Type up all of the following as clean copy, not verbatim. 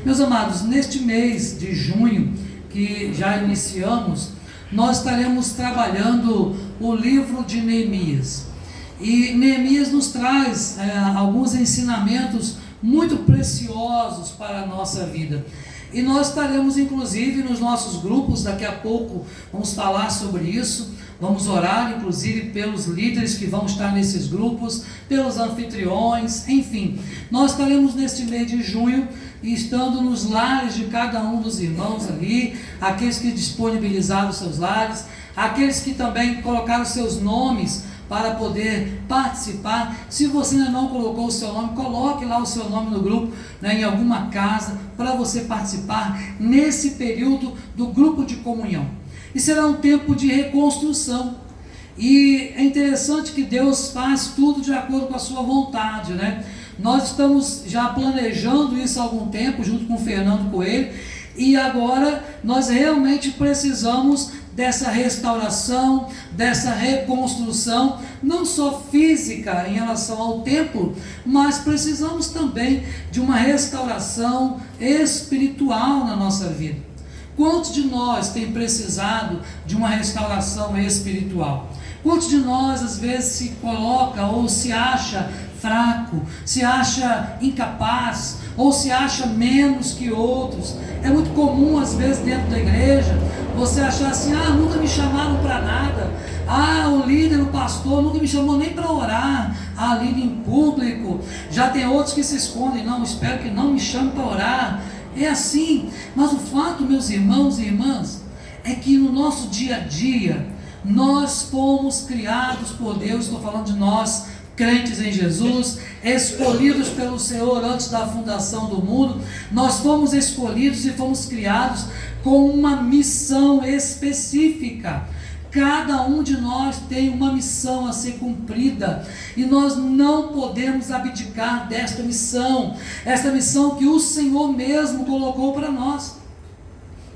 Meus amados, neste mês de junho, que já iniciamos, nós estaremos trabalhando o livro de Neemias. E Neemias nos traz alguns ensinamentos muito preciosos para a nossa vida. E nós estaremos, inclusive, nos nossos grupos, daqui a pouco vamos falar sobre isso. Vamos orar, inclusive, pelos líderes que vão estar nesses grupos, pelos anfitriões, enfim. Nós estaremos neste mês de junho, estando nos lares de cada um dos irmãos ali, aqueles que disponibilizaram seus lares, aqueles que também colocaram seus nomes para poder participar. Se você ainda não colocou o seu nome, coloque lá o seu nome no grupo, em alguma casa, para você participar nesse período do grupo de comunhão. E será um tempo de reconstrução. E é interessante que Deus faz tudo de acordo com a sua vontade, Nós estamos já planejando isso há algum tempo, junto com o Fernando Coelho, e agora nós realmente precisamos dessa restauração, dessa reconstrução, não só física em relação ao templo, mas precisamos também de uma restauração espiritual na nossa vida. Quantos de nós tem precisado de uma restauração espiritual? Quantos de nós às vezes se coloca ou se acha fraco, se acha incapaz, ou se acha menos que outros? É muito comum às vezes dentro da igreja você achar assim: nunca me chamaram para nada, o líder, o pastor nunca me chamou nem para orar, líder em público. Já tem outros que se escondem: não, espero que não me chame para orar. É assim. Mas o fato, meus irmãos e irmãs, é que no nosso dia a dia nós fomos criados por Deus. Estou falando de nós, crentes em Jesus, escolhidos pelo Senhor antes da fundação do mundo. Nós fomos escolhidos e fomos criados com uma missão específica. Cada um de nós tem uma missão a ser cumprida, e nós não podemos abdicar desta missão, esta missão que o Senhor mesmo colocou para nós.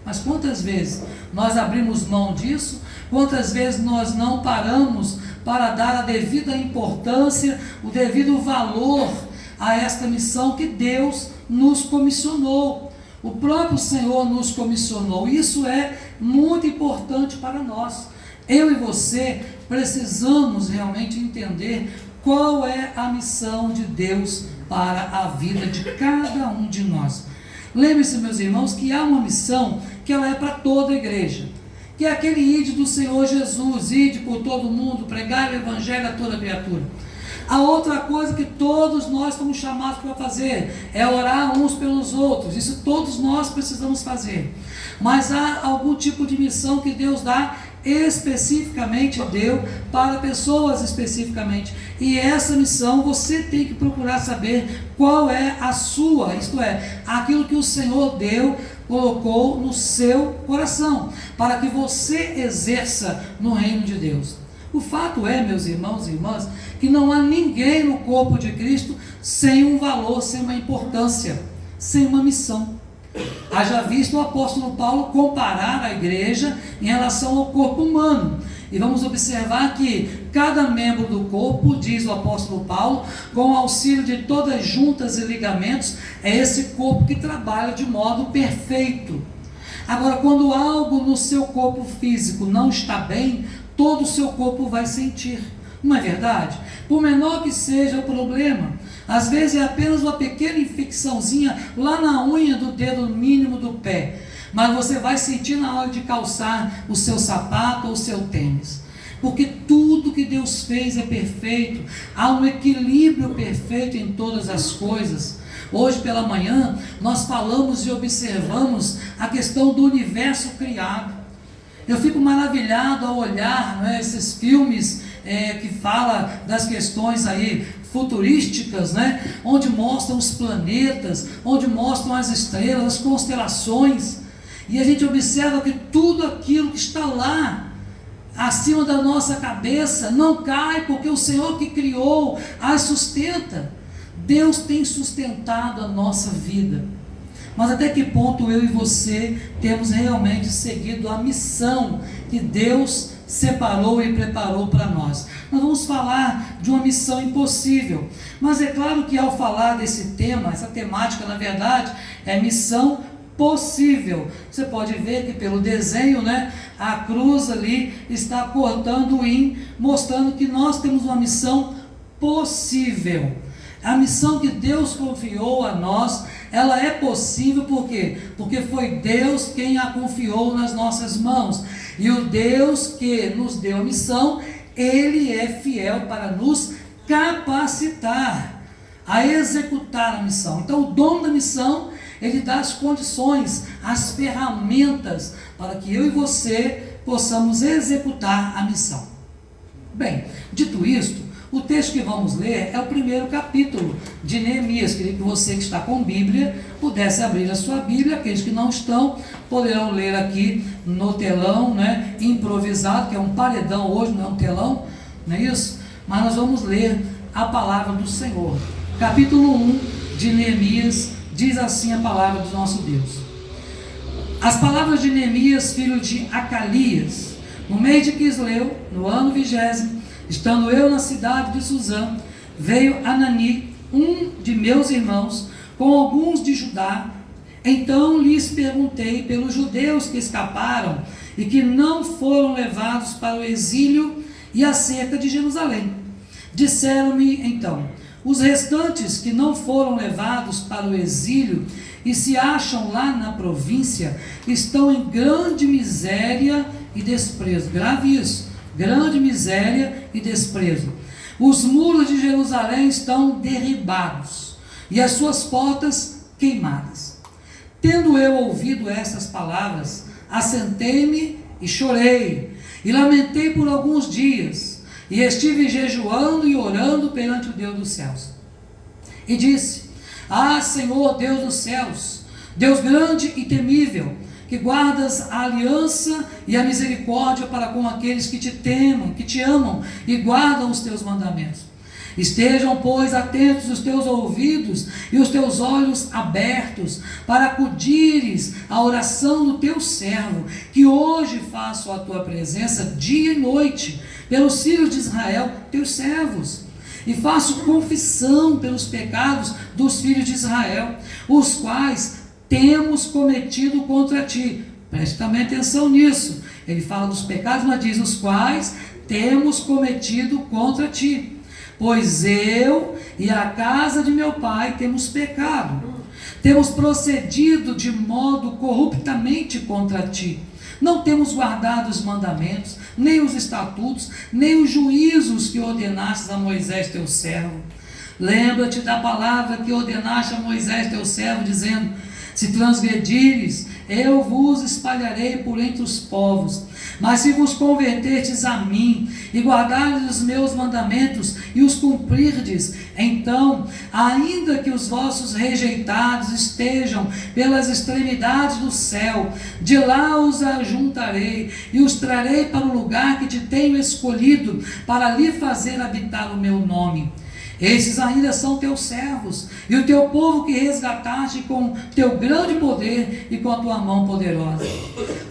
Mas quantas vezes nós abrimos mão disso? Quantas vezes nós não paramos para dar a devida importância, o devido valor a esta missão que Deus nos comissionou? O próprio Senhor nos comissionou. Isso é muito importante para nós. Eu e você precisamos realmente entender qual é a missão de Deus para a vida de cada um de nós. Lembre-se, meus irmãos, que há uma missão que ela é para toda a igreja, que é aquele ide do Senhor Jesus: ide por todo mundo, pregai o evangelho a toda criatura. A outra coisa que todos nós somos chamados para fazer é orar uns pelos outros. Isso todos nós precisamos fazer. Mas há algum tipo de missão que Deus dá especificamente, deu para pessoas especificamente, e essa missão você tem que procurar saber qual é a sua, isto é, aquilo que o Senhor deu, colocou no seu coração, para que você exerça no reino de Deus. O fato é, meus irmãos e irmãs, que não há ninguém no corpo de Cristo sem um valor, sem uma importância, sem uma missão. Haja visto o apóstolo Paulo comparar a igreja em relação ao corpo humano. E vamos observar que cada membro do corpo, diz o apóstolo Paulo, com o auxílio de todas as juntas e ligamentos, é esse corpo que trabalha de modo perfeito. Agora, quando algo no seu corpo físico não está bem, todo o seu corpo vai sentir. Não é verdade? Por menor que seja o problema, às vezes é apenas uma pequena infecçãozinha lá na unha do dedo mínimo do pé, mas você vai sentir na hora de calçar o seu sapato ou o seu tênis, porque tudo que Deus fez é perfeito, há um equilíbrio perfeito em todas as coisas. Hoje pela manhã nós falamos e observamos a questão do universo criado. Eu fico maravilhado ao olhar esses filmes que falam das questões aí futurísticas, onde mostram os planetas, onde mostram as estrelas, as constelações, e a gente observa que tudo aquilo que está lá acima da nossa cabeça não cai, porque o Senhor que criou as sustenta. Deus tem sustentado a nossa vida. Mas até que ponto eu e você temos realmente seguido a missão que Deus separou e preparou para nós? Nós vamos falar de uma missão impossível, mas é claro que ao falar desse tema, essa temática na verdade é missão possível. Você pode ver que pelo desenho, né, a cruz ali está cortando o in, mostrando que nós temos uma missão possível. A missão que Deus confiou a nós, ela é possível, por quê? Porque foi Deus quem a confiou nas nossas mãos. E o Deus que nos deu a missão, Ele é fiel para nos capacitar a executar a missão. Então o dono da missão, ele dá as condições, as ferramentas para que eu e você possamos executar a missão. Bem, dito isto, o texto que vamos ler é o primeiro capítulo de Neemias. Queria que você que está com Bíblia pudesse abrir a sua Bíblia. Aqueles que não estão poderão ler aqui no telão, né, improvisado, que é um paredão hoje, não é um telão, não é isso? Mas nós vamos ler a palavra do Senhor. Capítulo 1 de Neemias, diz assim a palavra do nosso Deus. As palavras de Neemias, filho de Acalias, no mês de Quisleu, no ano 20º, estando eu na cidade de Suzã, veio Anani, um de meus irmãos, com alguns de Judá. Então lhes perguntei pelos judeus que escaparam e que não foram levados para o exílio e acerca de Jerusalém. Disseram-me então: os restantes que não foram levados para o exílio e se acham lá na província estão em grande miséria e desprezo. Grave isso. Grande miséria e desprezo. Os muros de Jerusalém estão derribados e as suas portas queimadas. Tendo eu ouvido estas palavras, assentei-me e chorei, e lamentei por alguns dias, e estive jejuando e orando perante o Deus dos céus. E disse: ah, Senhor Deus dos céus, Deus grande e temível, que guardas a aliança e a misericórdia para com aqueles que te temam, que te amam e guardam os teus mandamentos. Estejam, pois, atentos os teus ouvidos e os teus olhos abertos, para acudires à oração do teu servo, que hoje faço a tua presença dia e noite, pelos filhos de Israel, teus servos. E faço confissão pelos pecados dos filhos de Israel, os quais temos cometido contra ti. Preste também atenção nisso. Ele fala dos pecados, mas diz: os quais temos cometido contra ti. Pois eu e a casa de meu pai temos pecado. Temos procedido de modo corruptamente contra ti. Não temos guardado os mandamentos, nem os estatutos, nem os juízos que ordenastes a Moisés teu servo. Lembra-te da palavra que ordenaste a Moisés teu servo, dizendo: se transgredires, eu vos espalharei por entre os povos. Mas se vos converterdes a mim, e guardardes os meus mandamentos, e os cumprirdes, então, ainda que os vossos rejeitados estejam pelas extremidades do céu, de lá os ajuntarei, e os trarei para o lugar que te tenho escolhido, para lhe fazer habitar o meu nome. Esses ainda são teus servos, e o teu povo que resgataste com teu grande poder e com a tua mão poderosa.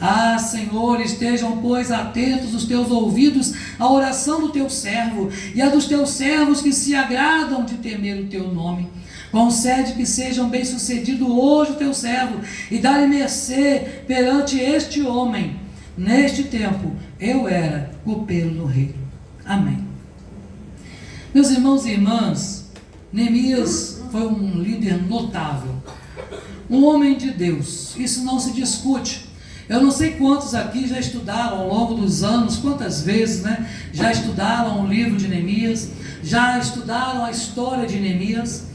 Ah, Senhor, estejam, pois, atentos os teus ouvidos à oração do teu servo, e a dos teus servos que se agradam de temer o teu nome. Concede que sejam bem-sucedido hoje o teu servo, e dá-lhe mercê perante este homem. Neste tempo, eu era copeiro do rei. Amém. Meus irmãos e irmãs, Neemias foi um líder notável, um homem de Deus, isso não se discute. Eu não sei quantos aqui já estudaram ao longo dos anos, quantas vezes, né, já estudaram o livro de Neemias, já estudaram a história de Neemias,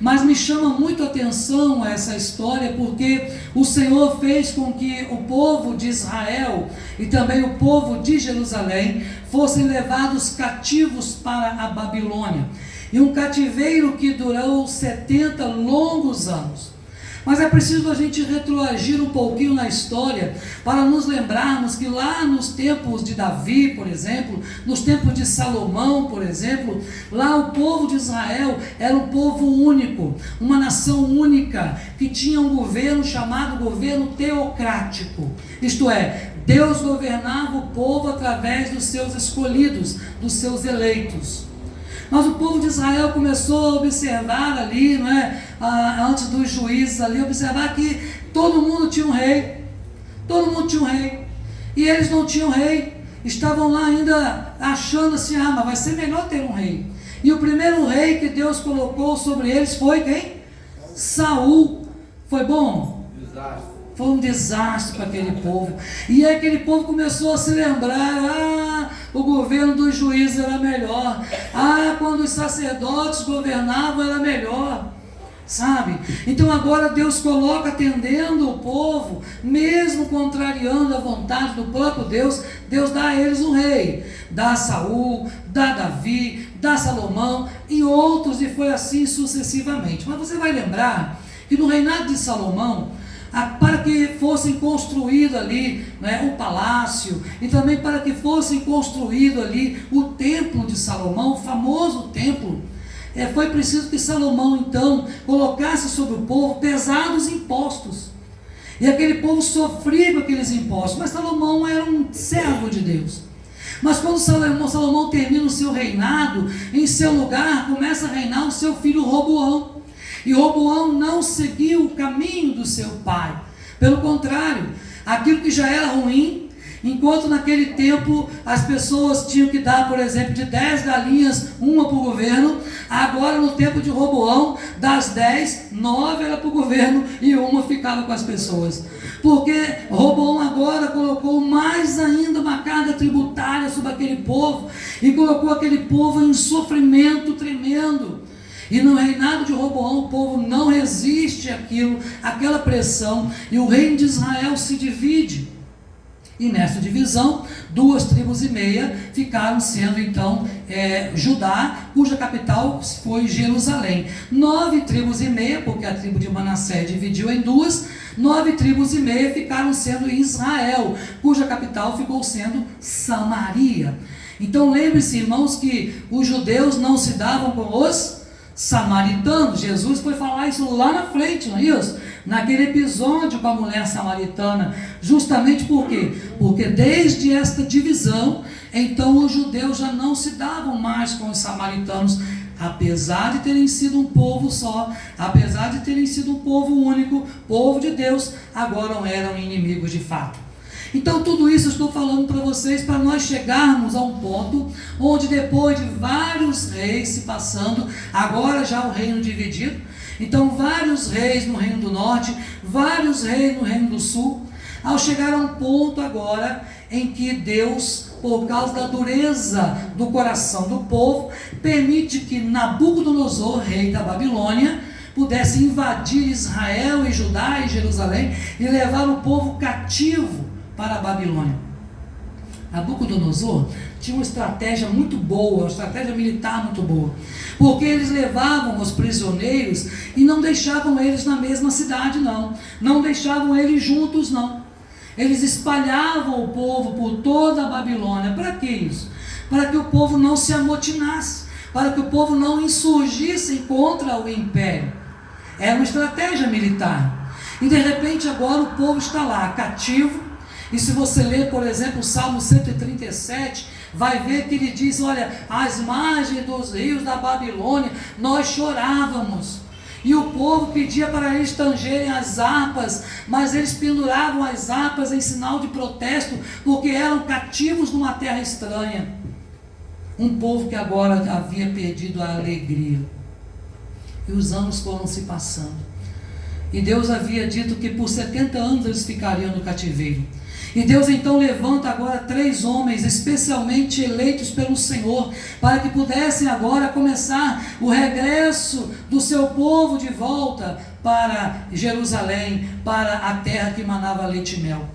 mas me chama muito a atenção essa história, porque o Senhor fez com que o povo de Israel e também o povo de Jerusalém fossem levados cativos para a Babilônia, e um cativeiro que durou 70 longos anos. Mas é preciso a gente retroagir um pouquinho na história para nos lembrarmos que lá nos tempos de Davi, por exemplo, nos tempos de Salomão, por exemplo, lá o povo de Israel era um povo único, uma nação única, que tinha um governo chamado governo teocrático. Isto é, Deus governava o povo através dos seus escolhidos, dos seus eleitos. Mas o povo de Israel começou a observar ali, não é? Antes dos juízes ali, observar que todo mundo tinha um rei. Todo mundo tinha um rei. E eles não tinham rei. Estavam lá ainda achando assim, mas vai ser melhor ter um rei. E o primeiro rei que Deus colocou sobre eles foi quem? Saul. Foi bom? Desastre. Foi um desastre para aquele povo. E aí aquele povo começou a se lembrar, o governo dos juízes era melhor. Quando os sacerdotes governavam era melhor. Sabe? Então agora Deus coloca atendendo o povo, mesmo contrariando a vontade do próprio Deus. Deus dá a eles um rei, dá a Saul, dá a Davi, dá a Salomão e outros, e foi assim sucessivamente. Mas você vai lembrar que no reinado de Salomão, para que fossem construído ali, né, o palácio, e também para que fossem construído ali o templo de Salomão, o famoso templo, foi preciso que Salomão então colocasse sobre o povo pesados impostos, e aquele povo sofria com aqueles impostos. Mas Salomão era um servo de Deus. Mas quando Salomão termina o seu reinado, em seu lugar começa a reinar o seu filho Roboão. E Roboão não seguiu o caminho do seu pai. Pelo contrário, aquilo que já era ruim, enquanto naquele tempo as pessoas tinham que dar, por exemplo, de 10 galinhas, uma para o governo, agora no tempo de Roboão, das 10, 9 era para o governo e uma ficava com as pessoas. Porque Roboão agora colocou mais ainda uma carga tributária sobre aquele povo e colocou aquele povo em sofrimento tremendo. E no reinado de Roboão o povo não resiste àquela pressão, e o reino de Israel se divide. E nessa divisão, 2,5 tribos ficaram sendo então Judá, cuja capital foi Jerusalém. 9,5 tribos, porque a tribo de Manassés dividiu em 2, 9,5 tribos ficaram sendo Israel, cuja capital ficou sendo Samaria. Então lembre-se, irmãos, que os judeus não se davam com os samaritanos. Jesus foi falar isso lá na frente, não é isso? Naquele episódio com a mulher samaritana. Justamente por quê? Porque desde esta divisão, então os judeus já não se davam mais com os samaritanos, apesar de terem sido um povo só, apesar de terem sido um povo único, povo de Deus, agora eram inimigos de fato. Então tudo isso eu estou falando para vocês, para nós chegarmos a um ponto onde depois de vários reis se passando, agora já o reino dividido, então vários reis no reino do norte, vários reis no reino do sul, ao chegar a um ponto agora em que Deus, por causa da dureza do coração do povo, permite que Nabucodonosor, rei da Babilônia, pudesse invadir Israel e Judá e Jerusalém e levar o povo cativo para a Babilônia. Nabucodonosor tinha uma estratégia muito boa, uma estratégia militar muito boa, porque eles levavam os prisioneiros e não deixavam eles na mesma cidade, não deixavam eles juntos, eles espalhavam o povo por toda a Babilônia. Para que isso? Para que o povo não se amotinasse, para que o povo não insurgisse contra o império. Era uma estratégia militar. E de repente agora o povo está lá, cativo. E se você ler, por exemplo, o Salmo 137, vai ver que ele diz, olha, às margens dos rios da Babilônia, nós chorávamos. E o povo pedia para eles tangerem as harpas, mas eles penduravam as harpas em sinal de protesto, porque eram cativos numa terra estranha. Um povo que agora havia perdido a alegria. E os anos foram se passando. E Deus havia dito que por 70 anos eles ficariam no cativeiro. E Deus então levanta agora 3 homens especialmente eleitos pelo Senhor, para que pudessem agora começar o regresso do seu povo de volta para Jerusalém, para a terra que manava leite e mel.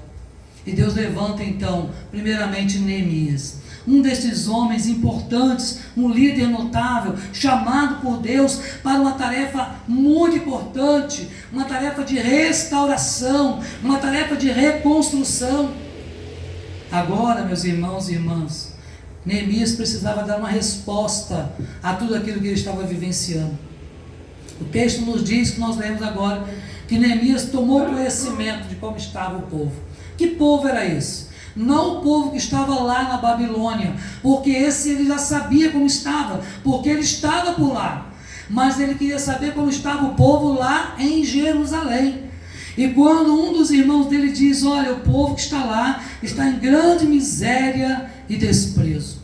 E Deus levanta então, primeiramente Neemias, um desses homens importantes, um líder notável, chamado por Deus para uma tarefa muito importante, uma tarefa de restauração, uma tarefa de reconstrução. Agora, meus irmãos e irmãs, Neemias precisava dar uma resposta a tudo aquilo que ele estava vivenciando. O texto nos diz, que nós lemos agora, que Neemias tomou conhecimento de como estava o povo. Que povo era esse? não o povo que estava lá na Babilônia, porque esse ele já sabia como estava, porque ele estava por lá, mas ele queria saber como estava o povo lá em Jerusalém. E quando um dos irmãos dele diz: olha, o povo que está lá está em grande miséria e desprezo.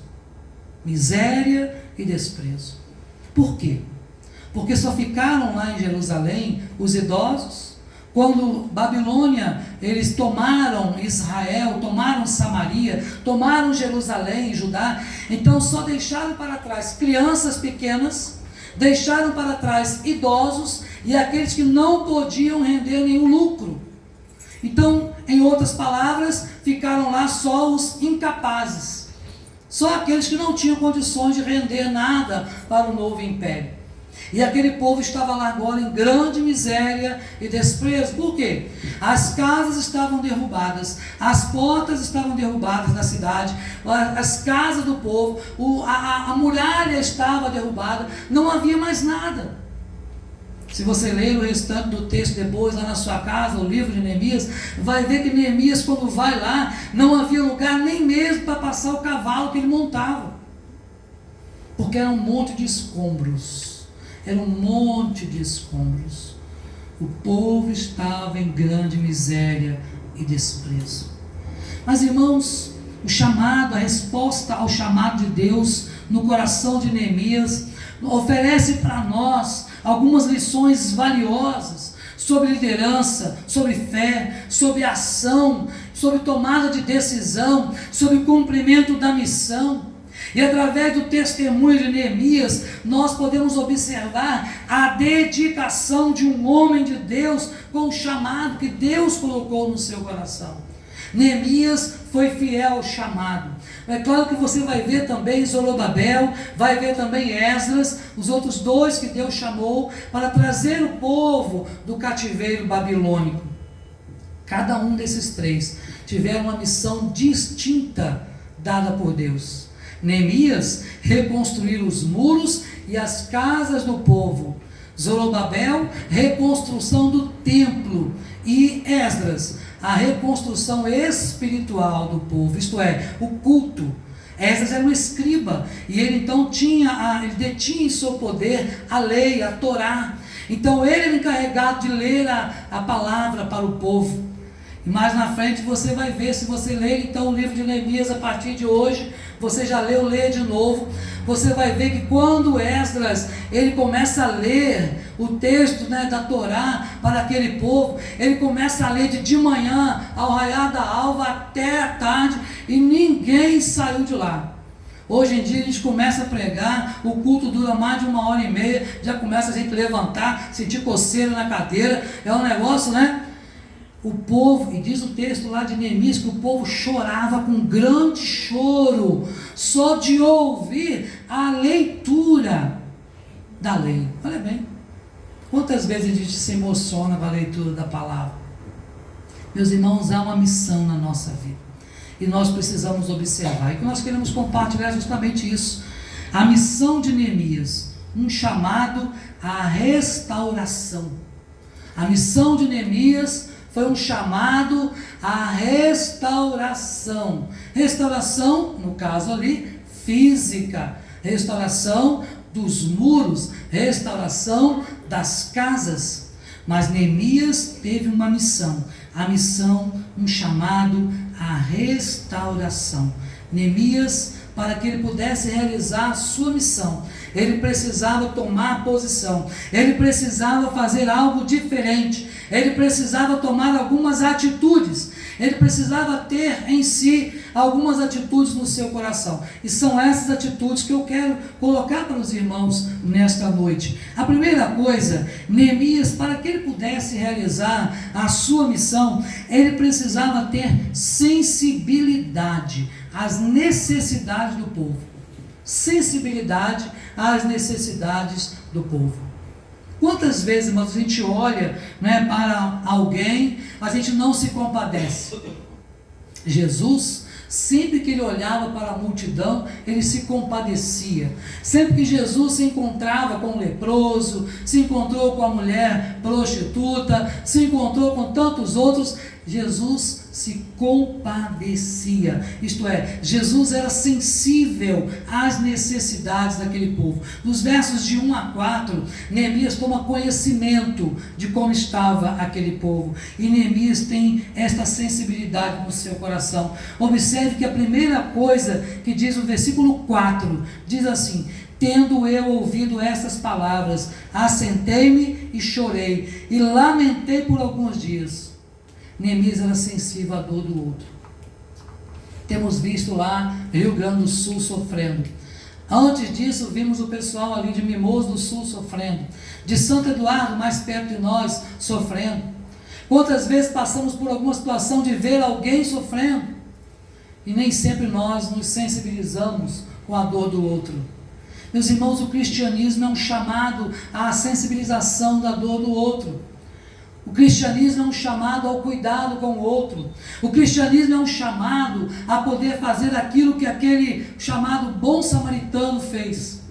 Miséria e desprezo. Por quê? Porque só ficaram lá em Jerusalém os idosos. Quando Babilônia, eles tomaram Israel, tomaram Samaria, tomaram Jerusalém, Judá, então só deixaram para trás crianças pequenas, deixaram para trás idosos e aqueles que não podiam render nenhum lucro. Então, em outras palavras, ficaram lá só os incapazes, só aqueles que não tinham condições de render nada para o novo império. E aquele povo estava lá agora em grande miséria e desprezo. Por quê? As casas estavam derrubadas, as portas estavam derrubadas na cidade, as casas do povo, a muralha estava derrubada, não havia mais nada. Se você ler o restante do texto depois lá na sua casa, o livro de Neemias, vai ver que Neemias, quando vai lá, não havia lugar nem mesmo para passar o cavalo que ele montava, porque era um monte de escombros. Era um monte de escombros. O povo estava em grande miséria e desprezo. Mas, irmãos, o chamado, a resposta ao chamado de Deus no coração de Neemias oferece para nós algumas lições valiosas sobre liderança, sobre fé, sobre ação, sobre tomada de decisão, sobre cumprimento da missão. E através do testemunho de Neemias, nós podemos observar a dedicação de um homem de Deus com o chamado que Deus colocou no seu coração. Neemias foi fiel ao chamado. É claro que você vai ver também Zorobabel, vai ver também Esdras, os outros dois que Deus chamou para trazer o povo do cativeiro babilônico. Cada um desses três tiveram uma missão distinta dada por Deus. Neemias, reconstruir os muros e as casas do povo. Zorobabel, reconstrução do templo. E Esdras, a reconstrução espiritual do povo, isto é, o culto. Esdras era um escriba, e ele então ele detinha em seu poder a lei, a Torá. Então ele era encarregado de ler a palavra para o povo. E mais na frente você vai ver, se você ler então o livro de Neemias a partir de hoje, você já leu, lê de novo, você vai ver que quando Esdras, ele começa a ler o texto, da Torá para aquele povo, ele começa a ler de manhã, ao raiar da alva até a tarde, e ninguém saiu de lá. Hoje em dia a gente começa a pregar, o culto dura mais de 1h30, já começa a gente levantar, sentir coceira na cadeira, é um negócio, O povo, e diz o texto lá de Neemias, que o povo chorava com grande choro, só de ouvir a leitura da lei. Olha bem, quantas vezes a gente se emociona com a leitura da palavra? Meus irmãos, há uma missão na nossa vida, e nós precisamos observar, e que nós queremos compartilhar justamente isso, a missão de Neemias, um chamado à restauração. A missão de Neemias foi um chamado à restauração. Restauração, no caso ali, física. Restauração dos muros. Restauração das casas. Mas Neemias teve uma missão. A missão, um chamado à restauração. Neemias, para que ele pudesse realizar a sua missão, ele precisava tomar posição, ele precisava fazer algo diferente, ele precisava tomar algumas atitudes, ele precisava ter em si algumas atitudes no seu coração, e são essas atitudes que eu quero colocar para os irmãos nesta noite. A primeira coisa, Neemias, para que ele pudesse realizar a sua missão, ele precisava ter sensibilidade às necessidades do povo. Sensibilidade às necessidades do povo. Quantas vezes, irmãos, a gente olha para alguém, a gente não se compadece. Jesus, sempre que ele olhava para a multidão, ele se compadecia. Sempre que Jesus se encontrava com um leproso, se encontrou com a mulher prostituta, se encontrou com tantos outros, Jesus se compadecia, isto é, Jesus era sensível às necessidades daquele povo. Nos versos de 1 a 4, Neemias toma conhecimento de como estava aquele povo, e Neemias tem esta sensibilidade no seu coração. Observe que a primeira coisa que diz o versículo 4, diz assim: tendo eu ouvido estas palavras, assentei-me e chorei, e lamentei por alguns dias. Neemias era sensível à dor do outro. Temos visto lá Rio Grande do Sul sofrendo. Antes disso, vimos o pessoal ali de Mimoso do Sul sofrendo, de Santo Eduardo, mais perto de nós, sofrendo. Quantas vezes passamos por alguma situação de ver alguém sofrendo, e nem sempre nós nos sensibilizamos com a dor do outro. Meus irmãos, o cristianismo é um chamado à sensibilização da dor do outro. O cristianismo é um chamado ao cuidado com o outro. O cristianismo é um chamado a poder fazer aquilo que aquele chamado bom samaritano fez.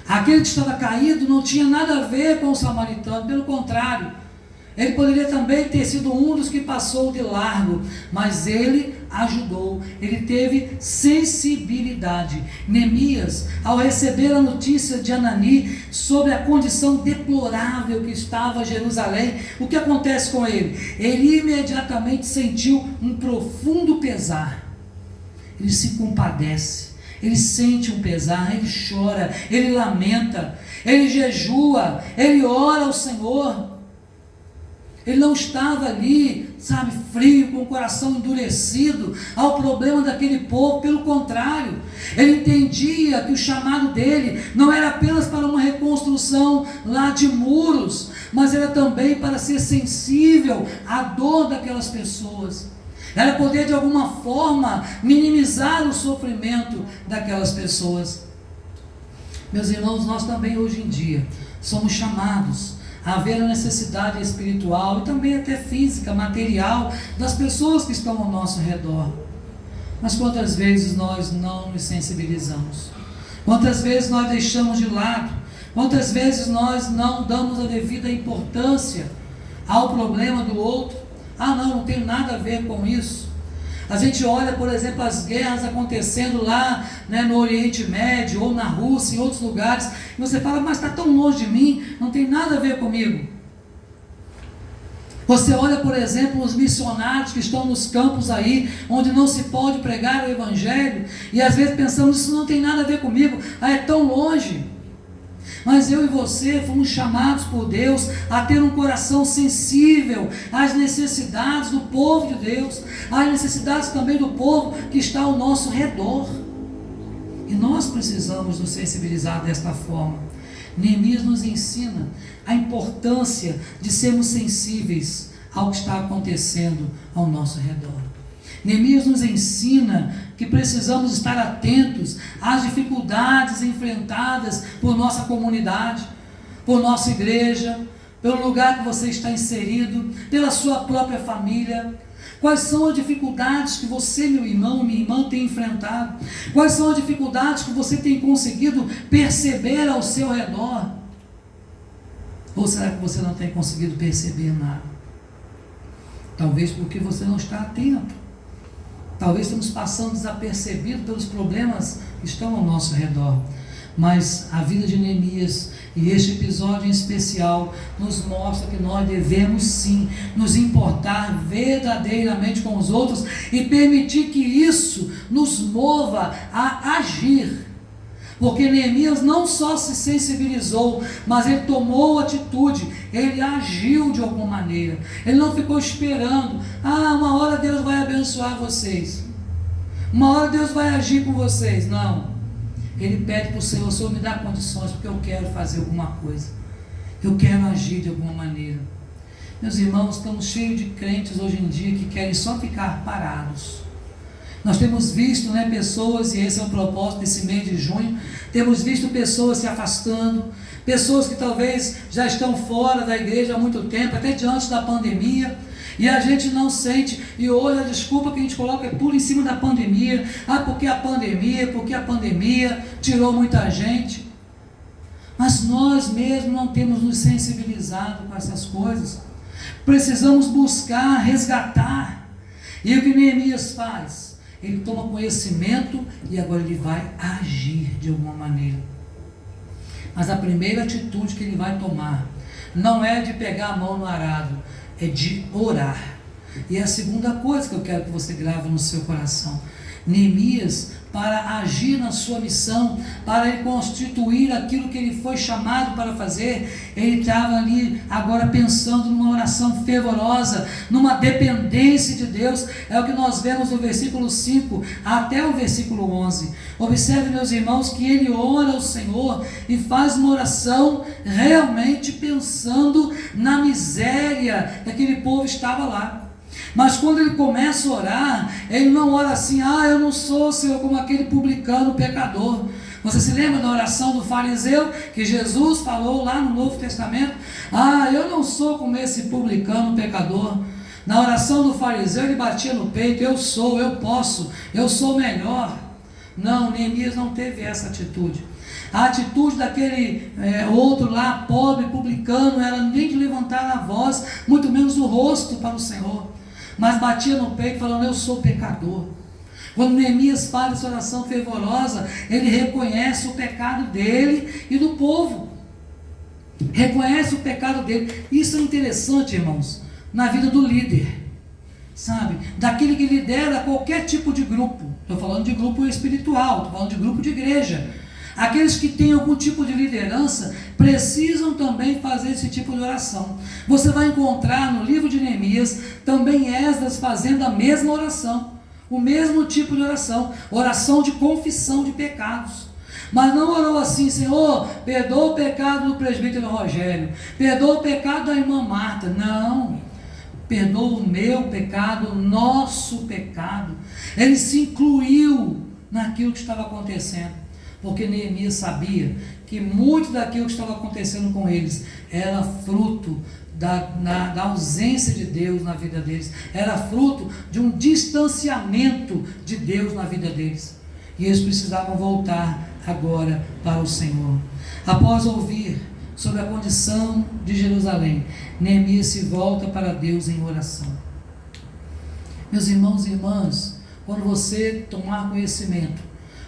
Aquele que estava caído não tinha nada a ver com o samaritano, pelo contrário, ele poderia também ter sido um dos que passou de largo, mas ele ajudou, ele teve sensibilidade. Neemias, ao receber a notícia de Anani sobre a condição deplorável que estava Jerusalém, o que acontece com ele? Ele imediatamente sentiu um profundo pesar. Ele se compadece, ele sente um pesar, ele chora, ele lamenta, ele jejua, ele ora ao Senhor. Ele não estava ali, sabe, frio, com o coração endurecido ao problema daquele povo. Pelo contrário, ele entendia que o chamado dele não era apenas para uma reconstrução lá de muros, mas era também para ser sensível à dor daquelas pessoas. Era poder de alguma forma minimizar o sofrimento daquelas pessoas. Meus irmãos, nós também hoje em dia somos chamados a ver a necessidade espiritual e também até física, material, das pessoas que estão ao nosso redor. Mas quantas vezes nós não nos sensibilizamos? Quantas vezes nós deixamos de lado? Quantas vezes nós não damos a devida importância ao problema do outro? Ah, não tem nada a ver com isso. A gente olha, por exemplo, as guerras acontecendo lá, né, no Oriente Médio, ou na Rússia, em outros lugares, e você fala, mas está tão longe de mim, não tem nada a ver comigo. Você olha, por exemplo, os missionários que estão nos campos aí, onde não se pode pregar o Evangelho, e às vezes pensamos, isso não tem nada a ver comigo, é tão longe. Mas eu e você fomos chamados por Deus a ter um coração sensível às necessidades do povo de Deus, às necessidades também do povo que está ao nosso redor. E nós precisamos nos sensibilizar desta forma. Neemias nos ensina a importância de sermos sensíveis ao que está acontecendo ao nosso redor. Neemias nos ensina que precisamos estar atentos às dificuldades enfrentadas por nossa comunidade, por nossa igreja, pelo lugar que você está inserido, pela sua própria família. Quais são as dificuldades que você, meu irmão, minha irmã, tem enfrentado? Quais são as dificuldades que você tem conseguido perceber ao seu redor? Ou será que você não tem conseguido perceber nada? Talvez porque você não está atento. Talvez estamos passando desapercebido pelos problemas que estão ao nosso redor. Mas a vida de Neemias e este episódio em especial nos mostra que nós devemos sim nos importar verdadeiramente com os outros e permitir que isso nos mova a agir. Porque Neemias não só se sensibilizou, mas ele tomou atitude, ele agiu de alguma maneira. Ele não ficou esperando, uma hora Deus vai abençoar vocês, uma hora Deus vai agir com vocês. Não, ele pede para o Senhor, Senhor, me dá condições, porque eu quero fazer alguma coisa, eu quero agir de alguma maneira. Meus irmãos, estamos cheios de crentes hoje em dia que querem só ficar parados. Nós temos visto, pessoas, e esse é o propósito desse mês de junho, temos visto pessoas se afastando, pessoas que talvez já estão fora da igreja há muito tempo, até diante da pandemia, e a gente não sente, e hoje a desculpa que a gente coloca é tudo em cima da pandemia, porque a pandemia tirou muita gente. Mas nós mesmos não temos nos sensibilizado com essas coisas. Precisamos buscar, resgatar. E o que Neemias faz? Ele toma conhecimento e agora ele vai agir de alguma maneira. Mas a primeira atitude que ele vai tomar não é de pegar a mão no arado, é de orar. E a segunda coisa que eu quero que você grave no seu coração: Neemias, para agir na sua missão, para ele constituir aquilo que ele foi chamado para fazer, ele estava ali agora pensando numa oração fervorosa, numa dependência de Deus. É o que nós vemos no versículo 5 até o versículo 11. Observe, meus irmãos, que ele ora ao Senhor e faz uma oração realmente pensando na miséria que aquele povo estava lá. Mas quando ele começa a orar, ele não ora assim: eu não sou, Senhor, como aquele publicano pecador. Você se lembra da oração do fariseu, que Jesus falou lá no Novo Testamento? Eu não sou como esse publicano pecador. Na oração do fariseu ele batia no peito: eu sou, eu posso, eu sou melhor. Não, Neemias não teve essa atitude. A atitude daquele outro lá, pobre publicano, era nem de levantar a voz, muito menos o rosto para o Senhor, mas batia no peito falando: eu sou pecador. Quando Neemias faz essa oração fervorosa, ele reconhece o pecado dele e do povo. Reconhece o pecado dele. Isso é interessante, irmãos, na vida do líder, sabe? Daquele que lidera qualquer tipo de grupo. Estou falando de grupo espiritual, estou falando de grupo de igreja. Aqueles que têm algum tipo de liderança precisam também fazer esse tipo de oração. Você vai encontrar no livro de Neemias também Esdras fazendo a mesma oração, o mesmo tipo de oração de confissão de pecados. Mas não orou assim: Senhor, perdoa o pecado do presbítero Rogério, perdoa o pecado da irmã Marta. Não, perdoa o meu pecado, o nosso pecado. Ele se incluiu naquilo que estava acontecendo, porque Neemias sabia que muito daquilo que estava acontecendo com eles era fruto da ausência de Deus na vida deles, era fruto de um distanciamento de Deus na vida deles, e eles precisavam voltar agora para o Senhor. Após ouvir sobre a condição de Jerusalém, Neemias se volta para Deus em oração. Meus irmãos e irmãs, quando você tomar conhecimento,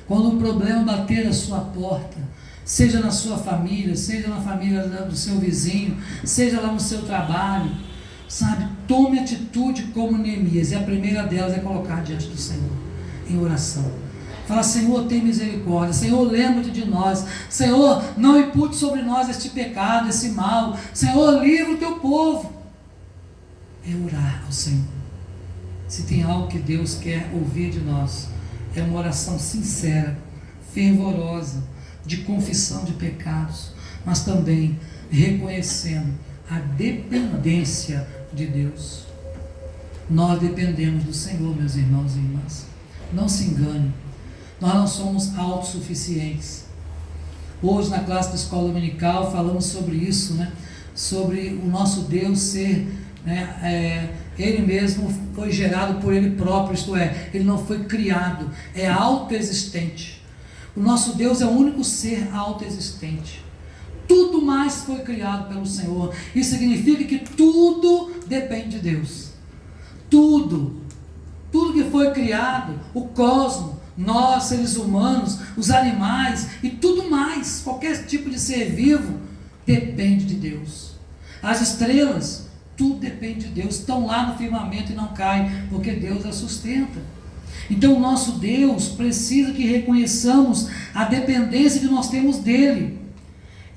quando o problema bater a sua porta, seja na sua família, seja na família do seu vizinho, seja lá no seu trabalho, sabe, tome atitude como Neemias, e a primeira delas é colocar diante do Senhor, em oração. Fala: Senhor, tem misericórdia, Senhor, lembra-te de nós, Senhor, não impute sobre nós este pecado, esse mal, Senhor, livra o teu povo. É orar ao Senhor. Se tem algo que Deus quer ouvir de nós, é uma oração sincera, fervorosa, de confissão de pecados, mas também reconhecendo a dependência de Deus. Nós dependemos do Senhor, meus irmãos e irmãs. Não se engane, nós não somos autossuficientes. Hoje na classe da escola dominical falamos sobre isso, sobre o nosso Deus ser, Ele mesmo foi gerado por Ele próprio, isto é, Ele não foi criado, é autoexistente. O nosso Deus é o único ser autoexistente. Tudo mais foi criado pelo Senhor. Isso significa que tudo depende de Deus. Tudo que foi criado, o cosmos, nós seres humanos, os animais e tudo mais, qualquer tipo de ser vivo, depende de Deus. As estrelas, tudo depende de Deus, estão lá no firmamento e não caem, porque Deus as sustenta. Então o nosso Deus precisa que reconheçamos a dependência que nós temos dele.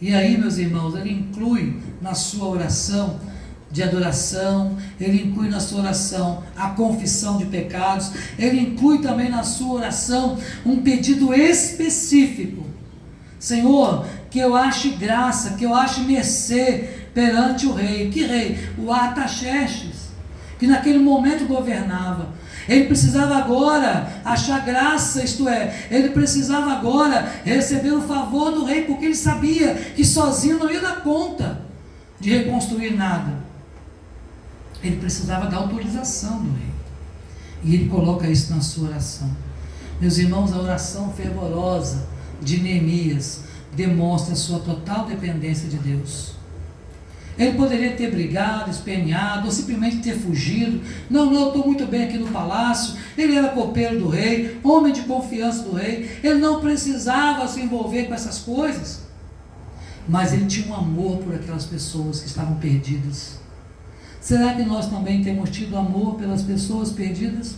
E aí, meus irmãos, ele inclui na sua oração de adoração, ele inclui na sua oração a confissão de pecados, ele inclui também na sua oração um pedido específico: Senhor, que eu ache graça, que eu ache mercê perante o rei. Que rei? O Artaxerxes, que naquele momento governava. Ele precisava agora achar graça, isto é, ele precisava agora receber o favor do rei, porque ele sabia que sozinho não ia dar conta de reconstruir nada. Ele precisava da autorização do rei, e ele coloca isso na sua oração. Meus irmãos, a oração fervorosa de Neemias demonstra a sua total dependência de Deus. Ele poderia ter brigado, esperneado, ou simplesmente ter fugido. Não, eu estou muito bem aqui no palácio. Ele era copeiro do rei, homem de confiança do rei. Ele não precisava se envolver com essas coisas. Mas ele tinha um amor por aquelas pessoas que estavam perdidas. Será que nós também temos tido amor pelas pessoas perdidas?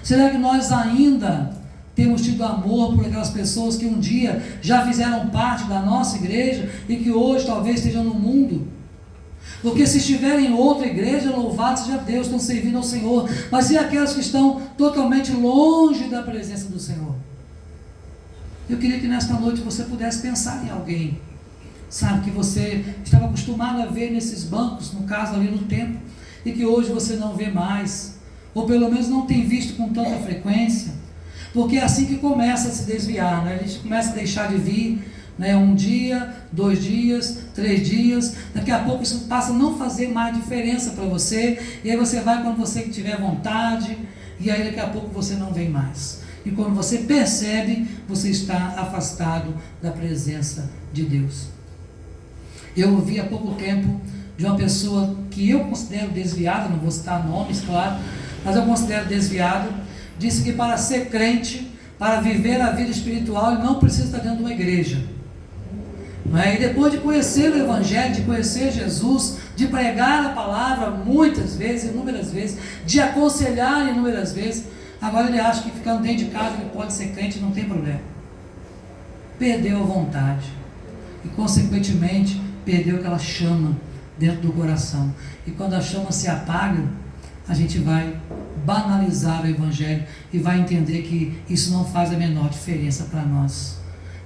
Será que nós ainda temos tido amor por aquelas pessoas que um dia já fizeram parte da nossa igreja e que hoje talvez estejam no mundo? Porque se estiverem em outra igreja, louvado seja Deus, estão servindo ao Senhor. Mas e aquelas que estão totalmente longe da presença do Senhor? Eu queria que nesta noite você pudesse pensar em alguém, sabe, que você estava acostumado a ver nesses bancos, no caso ali no templo, e que hoje você não vê mais, ou pelo menos não tem visto com tanta frequência, porque é assim que começa a se desviar, né? A gente começa a deixar de vir, né? 1 dia, 2 dias, 3 dias, daqui a pouco isso passa a não fazer mais diferença para você, e aí você vai quando você tiver vontade, e aí daqui a pouco você não vem mais, e quando você percebe, você está afastado da presença de Deus. Eu ouvi há pouco tempo de uma pessoa que eu considero desviada, não vou citar nomes, claro, mas eu considero desviado, disse que para ser crente, para viver a vida espiritual, ele não precisa estar dentro de uma igreja. Não é? E depois de conhecer o Evangelho, de conhecer Jesus, de pregar a palavra muitas vezes, inúmeras vezes, de aconselhar inúmeras vezes, agora ele acha que ficando dentro de casa ele pode ser crente, não tem problema. Perdeu a vontade e consequentemente perdeu aquela chama dentro do coração. E quando a chama se apaga, a gente vai banalizar o Evangelho e vai entender que isso não faz a menor diferença para nós.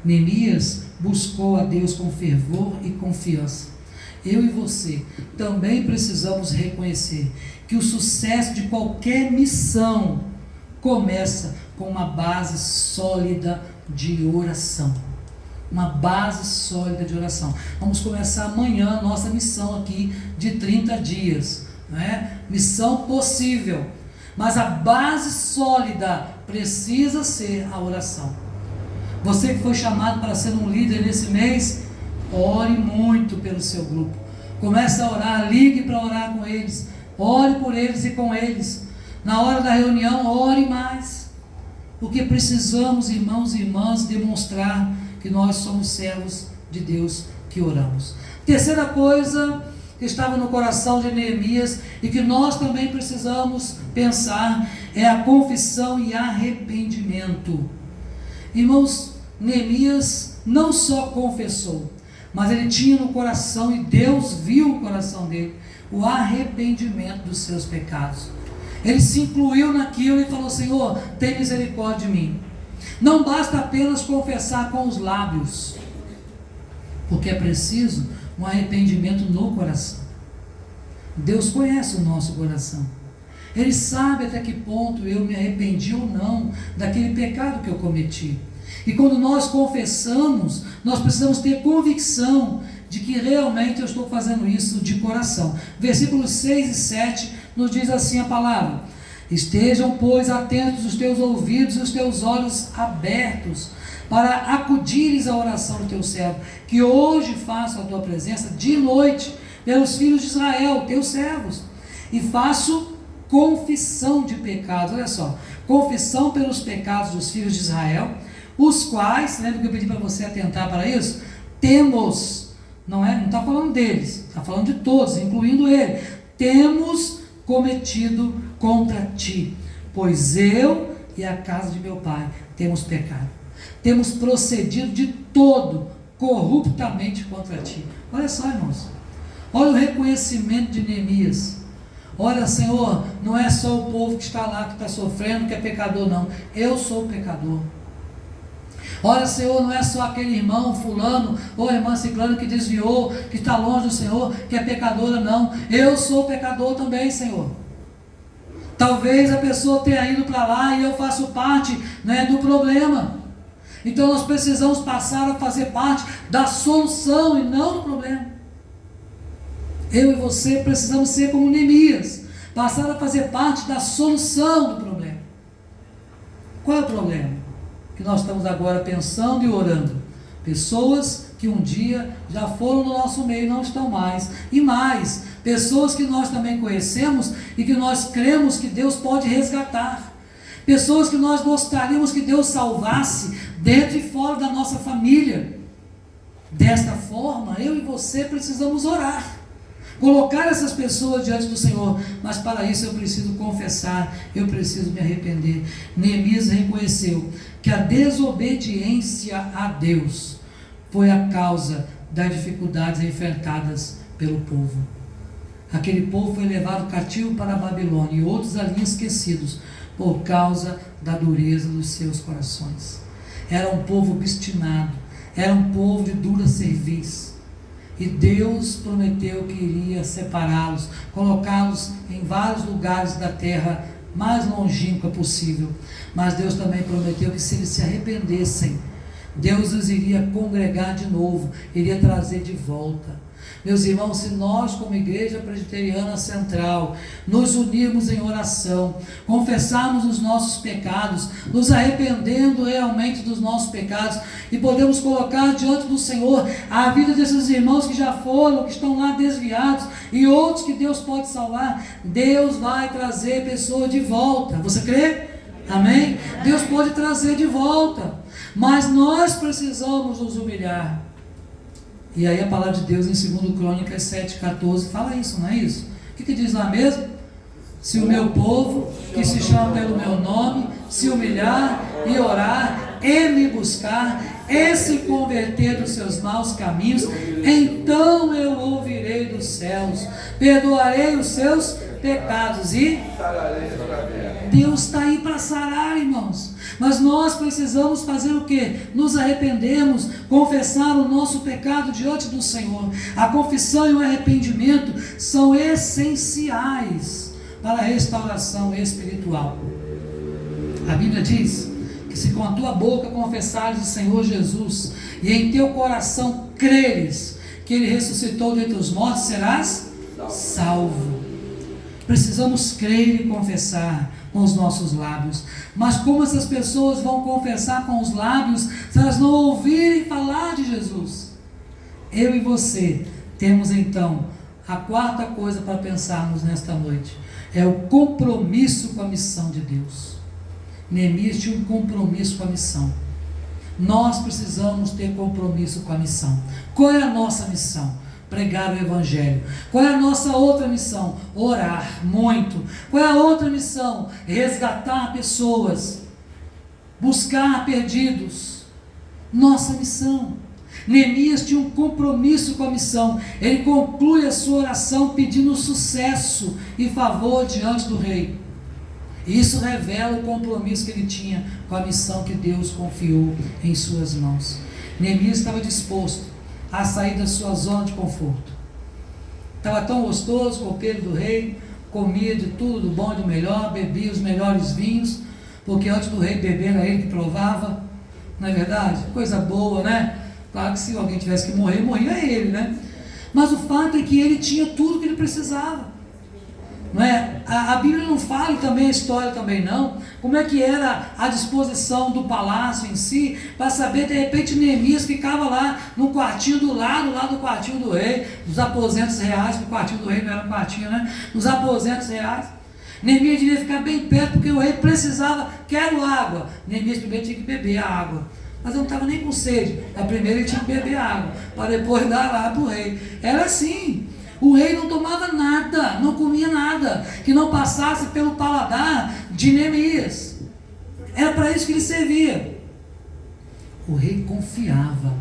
Neemias buscou a Deus com fervor e confiança. Eu e você também precisamos reconhecer que o sucesso de qualquer missão começa com uma base sólida de oração. Uma base sólida de oração. Vamos começar amanhã a nossa missão aqui de 30 dias. Né? Missão possível. Mas a base sólida precisa ser a oração. Você que foi chamado para ser um líder nesse mês, ore muito pelo seu grupo. Comece a orar, ligue para orar com eles. Ore por eles e com eles. Na hora da reunião, ore mais. Porque precisamos, irmãos e irmãs, demonstrar que nós somos servos de Deus que oramos. Terceira coisa que estava no coração de Neemias e que nós também precisamos pensar é a confissão e arrependimento. Irmãos, Neemias não só confessou, mas ele tinha no coração, e Deus viu o coração dele, o arrependimento dos seus pecados. Ele se incluiu naquilo e falou: Senhor, tem misericórdia de mim. Não basta apenas confessar com os lábios, porque é preciso um arrependimento no coração. Deus conhece o nosso coração. Ele sabe até que ponto eu me arrependi ou não daquele pecado que eu cometi. E quando nós confessamos, nós precisamos ter convicção de que realmente eu estou fazendo isso de coração. Versículos 6 e 7 nos diz assim a palavra: estejam, pois, atentos os teus ouvidos e os teus olhos abertos, para acudires à oração do teu servo, que hoje faço a tua presença de noite, pelos filhos de Israel, teus servos, e faço confissão de pecados. Olha só, confissão pelos pecados dos filhos de Israel, os quais, lembra que eu pedi para você atentar para isso? Temos, não está falando deles, está falando de todos, incluindo ele, temos cometido contra ti, pois eu e a casa de meu pai temos pecado, temos procedido de todo corruptamente contra ti. Olha só, irmãos, olha o reconhecimento de Neemias. Olha, Senhor, não é só o povo que está lá, que está sofrendo, que é pecador, não. Eu sou pecador. Olha, Senhor, não é só aquele irmão fulano ou irmã ciclano que desviou, que está longe do Senhor, que é pecadora, não. Eu sou pecador também, Senhor. Talvez a pessoa tenha ido para lá e eu faço parte, né, do problema. Então nós precisamos passar a fazer parte da solução e não do problema. Eu e você precisamos ser como Neemias, passar a fazer parte da solução do problema. Qual é o problema que nós estamos agora pensando e orando? Pessoas que um dia já foram no nosso meio e não estão mais. E mais, pessoas que nós também conhecemos e que nós cremos que Deus pode resgatar. Pessoas que nós gostaríamos que Deus salvasse dentro e fora da nossa família. Desta forma, eu e você precisamos orar. Colocar essas pessoas diante do Senhor, mas para isso eu preciso confessar, eu preciso me arrepender. Neemias reconheceu que a desobediência a Deus foi a causa das dificuldades enfrentadas pelo povo. Aquele povo foi levado cativo para a Babilônia e outros ali esquecidos por causa da dureza dos seus corações. Era um povo obstinado, era um povo de dura cerviz. E Deus prometeu que iria separá-los, colocá-los em vários lugares da terra mais longínqua possível. Mas Deus também prometeu que se eles se arrependessem, Deus os iria congregar de novo, iria trazer de volta. Meus irmãos, se nós como Igreja Presbiteriana Central nos unirmos em oração, confessarmos os nossos pecados, nos arrependendo realmente dos nossos pecados e podemos colocar diante do Senhor a vida desses irmãos que já foram, que estão lá desviados e outros que Deus pode salvar, Deus vai trazer pessoas de volta. Você crê? Amém? Deus pode trazer de volta, mas nós precisamos nos humilhar. E aí a palavra de Deus em 2 Crônicas 7,14 fala isso, não é isso? O que diz lá mesmo? Se o meu povo, que se chama pelo meu nome, se humilhar e orar e me buscar e se converter dos seus maus caminhos, então eu ouvirei dos céus, perdoarei os seus pecados e Deus está aí para sarar, irmãos. Mas nós precisamos fazer o que? Nos arrependermos, confessar o nosso pecado diante do Senhor. A confissão e o arrependimento são essenciais para a restauração espiritual. A Bíblia diz que se com a tua boca confessares o Senhor Jesus e em teu coração creres que Ele ressuscitou dentre os mortos, serás salvo. Precisamos crer e confessar com os nossos lábios. Mas como essas pessoas vão confessar com os lábios se elas não ouvirem falar de Jesus? Eu e você temos então a quarta coisa para pensarmos nesta noite. É o compromisso com a missão de Deus. Neemias tinha um compromisso com a missão. Nós precisamos ter compromisso com a missão. Qual é a nossa missão? Pregar o Evangelho. Qual é a nossa outra missão? Orar muito. Qual é a outra missão? Resgatar pessoas, buscar perdidos. Nossa missão. Neemias tinha um compromisso com a missão. Ele conclui a sua oração pedindo sucesso e favor diante do rei. Isso revela o compromisso que ele tinha com a missão que Deus confiou em suas mãos. Neemias estava disposto a sair da sua zona de conforto. Estava tão gostoso, copeiro do rei, comia de tudo, do bom e do melhor, bebia os melhores vinhos, porque antes do rei beber era ele que provava, não é verdade? Coisa boa, né? Claro que se alguém tivesse que morrer, morria ele, né? Mas o fato é que ele tinha tudo que ele precisava. Não é? A Bíblia não fala, e também a história também não, como é que era a disposição do palácio em si, para saber, de repente Neemias ficava lá no quartinho do lado, lá do quartinho do rei, dos aposentos reais, porque o quartinho do rei não era um quartinho, né? Nos aposentos reais. Neemias devia ficar bem perto, porque o rei precisava, quero água. Neemias primeiro tinha que beber a água, mas eu não estava nem com sede. Primeiro ele tinha que beber água, para depois dar lá para o rei. Era assim. O rei não tomava nada, não comia nada que não passasse pelo paladar de Neemias. Era para isso que ele servia. O rei confiava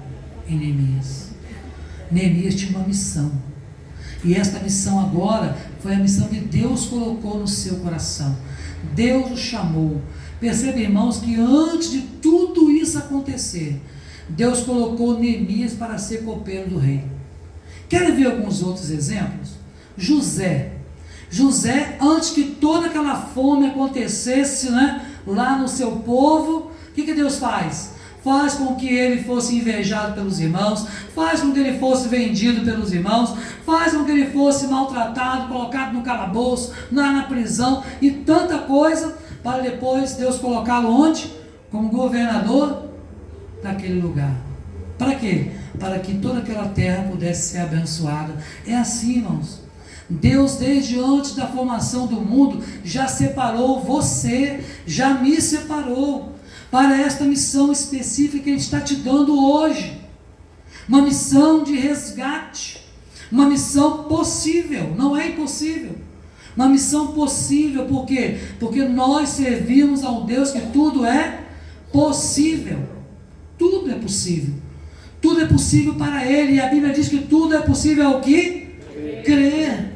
em Neemias. Neemias tinha uma missão. E esta missão agora foi a missão que Deus colocou no seu coração. Deus o chamou. Percebe, irmãos, que antes de tudo isso acontecer, Deus colocou Neemias para ser copeiro do rei. Querem ver alguns outros exemplos? José, antes que toda aquela fome acontecesse, né, lá no seu povo, o que Deus faz? Faz com que ele fosse invejado pelos irmãos, faz com que ele fosse vendido pelos irmãos, faz com que ele fosse maltratado, colocado no calabouço, na prisão, e tanta coisa, para depois Deus colocá-lo onde? Como governador daquele lugar. Para quê? Para que toda aquela terra pudesse ser abençoada. É assim, irmãos. Deus, desde antes da formação do mundo, já separou você, já me separou para esta missão específica que Ele está te dando hoje. Uma missão de resgate, uma missão possível, não é impossível. Uma missão possível, por quê? Porque nós servimos a um Deus que tudo é possível. Tudo é possível. Tudo é possível para Ele, e a Bíblia diz que tudo é possível ao que? Crer.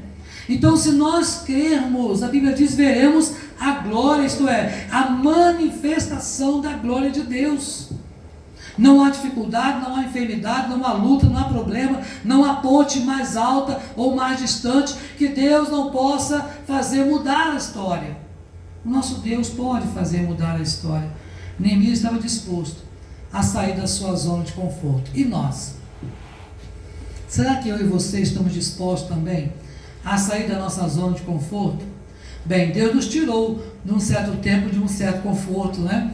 Então, se nós crermos, a Bíblia diz, veremos a glória, isto é, a manifestação da glória de Deus. Não há dificuldade, não há enfermidade, não há luta, não há problema, não há ponte mais alta ou mais distante que Deus não possa fazer mudar a história. O nosso Deus pode fazer mudar a história. Neemias estava disposto a sair da sua zona de conforto. E nós? Será que eu e você estamos dispostos também a sair da nossa zona de conforto? Bem, Deus nos tirou de um certo tempo, de um certo conforto, né?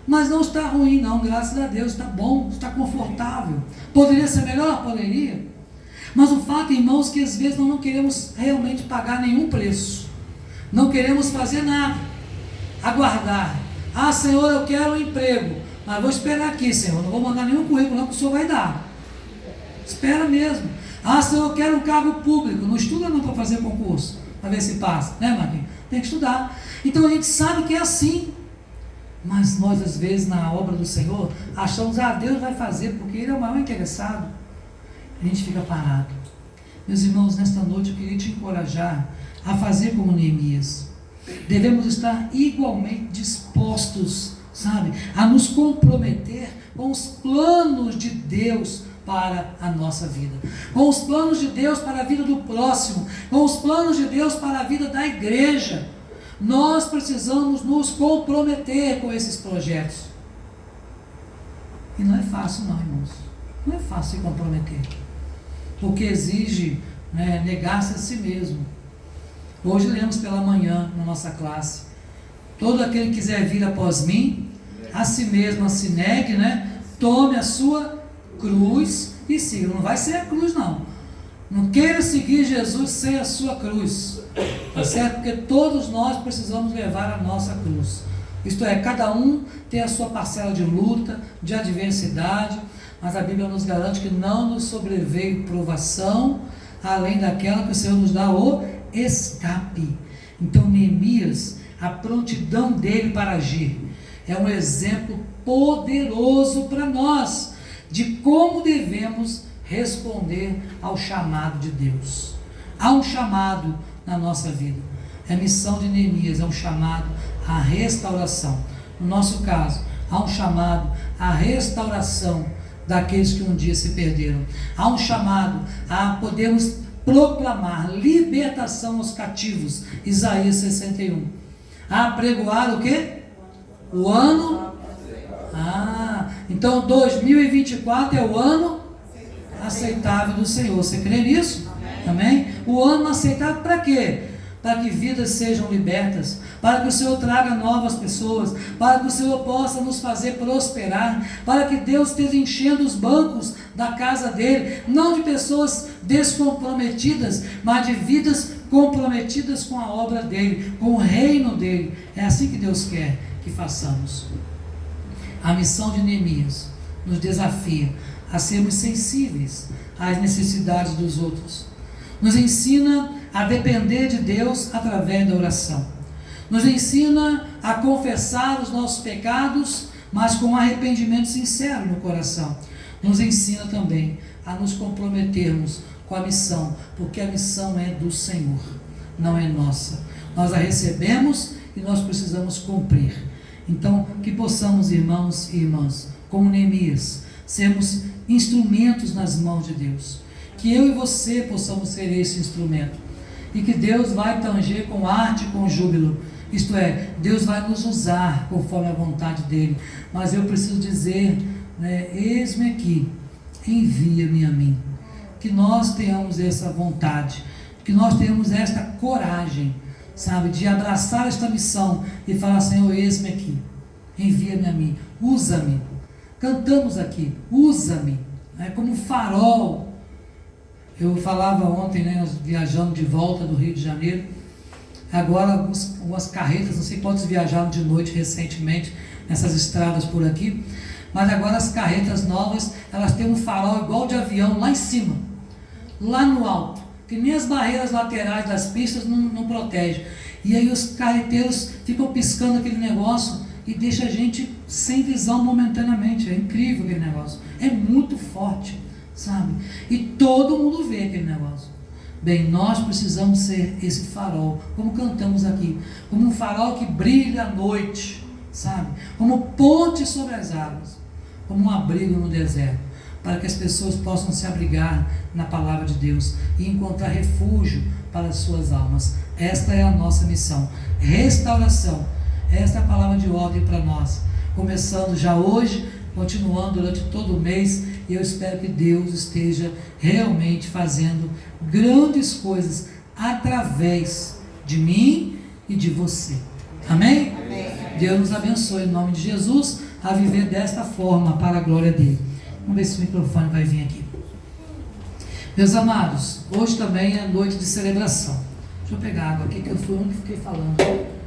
Mas não está ruim não, graças a Deus, está bom, está confortável. Poderia ser melhor? Poderia. Mas o fato, irmãos, que às vezes nós não queremos realmente pagar nenhum preço. Não queremos fazer nada. Aguardar. Ah, Senhor, eu quero um emprego. Mas vou esperar aqui, Senhor, não vou mandar nenhum currículo não, que o Senhor vai dar. Espera mesmo. Ah, Senhor, eu quero um cargo público. Não estuda não para fazer concurso, para ver se passa, né, Marquinhos? Tem que estudar. Então a gente sabe que é assim. Mas nós, às vezes, na obra do Senhor, achamos, Deus vai fazer, porque Ele é o maior interessado. A gente fica parado. Meus irmãos, nesta noite eu queria te encorajar a fazer como Neemias. Devemos estar igualmente dispostos, sabe, a nos comprometer com os planos de Deus para a nossa vida, com os planos de Deus para a vida do próximo, com os planos de Deus para a vida da igreja. Nós precisamos nos comprometer com esses projetos. E não é fácil não, irmãos. Não é fácil se comprometer. Porque exige, negar-se a si mesmo. Hoje lemos pela manhã na nossa classe. Todo aquele que quiser vir após mim, a si mesmo se negue, tome a sua cruz e siga. Não vai ser a cruz não. Não queira seguir Jesus sem a sua cruz. Tá certo? Porque todos nós precisamos levar a nossa cruz. Isto é, cada um tem a sua parcela de luta, de adversidade, mas a Bíblia nos garante que não nos sobreveio provação, além daquela que o Senhor nos dá o escape. Então Neemias, a prontidão dele para agir, é um exemplo poderoso para nós, de como devemos responder ao chamado de Deus. Há um chamado na nossa vida. A missão de Neemias é um chamado à restauração. No nosso caso, há um chamado à restauração daqueles que um dia se perderam. Há um chamado a podermos proclamar libertação aos cativos. Isaías 61. A pregoar o quê? O ano. Então 2024 é o ano aceitável do Senhor. Você crê nisso? Amém? O ano aceitável para quê? Para que vidas sejam libertas, para que o Senhor traga novas pessoas, para que o Senhor possa nos fazer prosperar, para que Deus esteja enchendo os bancos da casa dele, não de pessoas descomprometidas, mas de vidas comprometidas com a obra dele, com o reino dele. É assim que Deus quer que façamos. A missão de Neemias nos desafia a sermos sensíveis às necessidades dos outros. Nos ensina a depender de Deus através da oração. Nos ensina a confessar os nossos pecados, mas com arrependimento sincero no coração. Nos ensina também a nos comprometermos com a missão, porque a missão é do Senhor, não é nossa. Nós a recebemos e nós precisamos cumprir. Então, que possamos, irmãos e irmãs, como Neemias, sermos instrumentos nas mãos de Deus. Que eu e você possamos ser esse instrumento. E que Deus vai tanger com arte e com júbilo. Isto é, Deus vai nos usar conforme a vontade dEle. Mas eu preciso dizer, eis-me aqui, envia-me a mim. Que nós tenhamos essa vontade, que nós tenhamos esta coragem, sabe, de abraçar esta missão e falar, Senhor, eis-me aqui, envia-me a mim, usa-me, cantamos aqui, usa-me, né, como farol. Eu falava ontem, né, nós viajando de volta do Rio de Janeiro, agora algumas carretas, não sei quantos viajaram de noite recentemente nessas estradas por aqui, mas agora as carretas novas, elas têm um farol igual de avião lá em cima, lá no alto, que nem as barreiras laterais das pistas não protegem. E aí os carreteiros ficam piscando aquele negócio e deixa a gente sem visão momentaneamente. É incrível aquele negócio, é muito forte, sabe? E todo mundo vê aquele negócio. Bem, nós precisamos ser esse farol, como cantamos aqui, como um farol que brilha à noite, sabe? Como ponte sobre as águas, como um abrigo no deserto, para que as pessoas possam se abrigar na palavra de Deus e encontrar refúgio para as suas almas. Esta é a nossa missão, restauração. Esta é a palavra de ordem para nós, começando já hoje, continuando durante todo o mês, e eu espero que Deus esteja realmente fazendo grandes coisas através de mim e de você. Amém? Amém. Deus nos abençoe em nome de Jesus a viver desta forma para a glória dele. Vamos ver se o microfone vai vir aqui. Meus amados, hoje também é noite de celebração. Deixa eu pegar água aqui, que eu fui o único que fiquei falando.